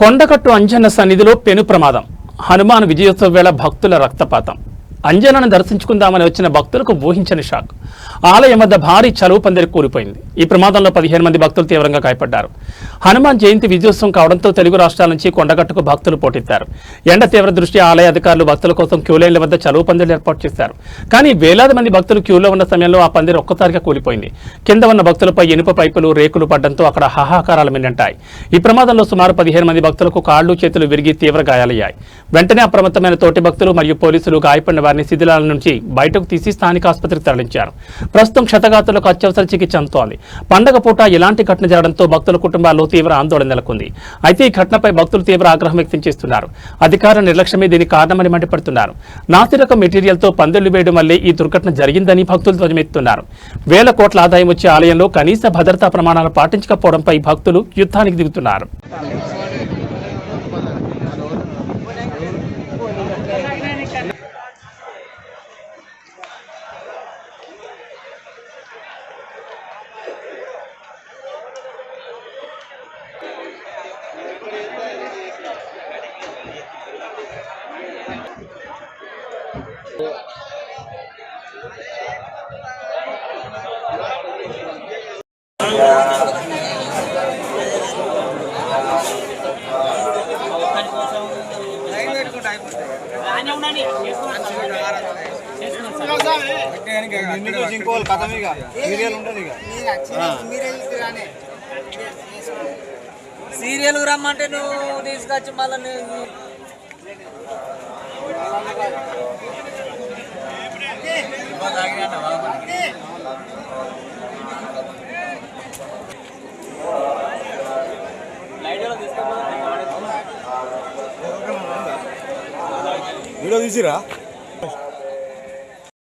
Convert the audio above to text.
కొండగట్టు అంజన్న సన్నిధిలో పెను ప్రమాదం. హనుమాన్ విజయోత్సవ వేళ భక్తుల రక్తపాతం. అంజనను దర్శించుకుందామని వచ్చిన భక్తులకు ఊహించని షాక్. ఆలయం వద్ద భారీ చలువ పందిరి కూలిపోయింది. ఈ ప్రమాదంలో 15 మంది భక్తులు తీవ్రంగా గాయపడ్డారు. హనుమాన్ జయంతి విజయోత్సవం కావడంతో తెలుగు రాష్ట్రాల నుంచి కొండగట్టుకు భక్తులు పోటెత్తారు. ఎండ తీవ్ర దృష్ట్యా ఆలయ అధికారులు భక్తుల కోసం క్యూలైన్ల వద్ద చలువ పందిరి ఏర్పాటు చేశారు. కానీ వేలాది మంది భక్తులు క్యూలో ఉన్న సమయంలో ఆ పందిరి ఒక్కసారిగా కూలిపోయింది. కింద ఉన్న భక్తులపై ఇనుప పైపులు, రేకులు పడ్డంతో అక్కడ హాహాకారాలు మిన్నంటాయి. ఈ ప్రమాదంలో సుమారు 15 మంది భక్తులకు కాళ్లు, చేతులు విరిగి తీవ్ర గాయాలయ్యాయి. వెంటనే అప్రమత్తమైన తోటి భక్తులు మరియు పోలీసులు గాయపడిన వారిని శిథిలాల నుంచి బయటకు తీసి స్థానిక ఆసుపత్రికి తరలించారు. ప్రస్తుతం క్షతగాతులకు అత్యవసర చికిత్స అందుతోంది. పండగ పూట ఇలాంటి ఘటన జరగడంతో భక్తుల కుటుంబాల్లో తీవ్ర ఆందోళన నెలకొంది. అయితే ఈ ఘటనపై భక్తులు తీవ్ర ఆగ్రహం వ్యక్తం చేస్తున్నారు. అధికారుల నిర్లక్ష్యమే దీనికి కారణమని మండిపడుతున్నారు. నాసిరకం మెటీరియల్తో పందిళ్లు వేయడం వల్లే ఈ దుర్ఘటన జరిగిందని భక్తులు ధ్వజమెత్తుతున్నారు. వేల కోట్ల ఆదాయం వచ్చే ఆలయంలో కనీస భద్రతా ప్రమాణాలు పాటించకపోవడంపై భక్తులు యుద్ధానికి దిగుతున్నారు. సీరియల్ రమ్మంటే నువ్వు తీసుకొచ్చి మళ్ళీ వీడియో తీసిరా.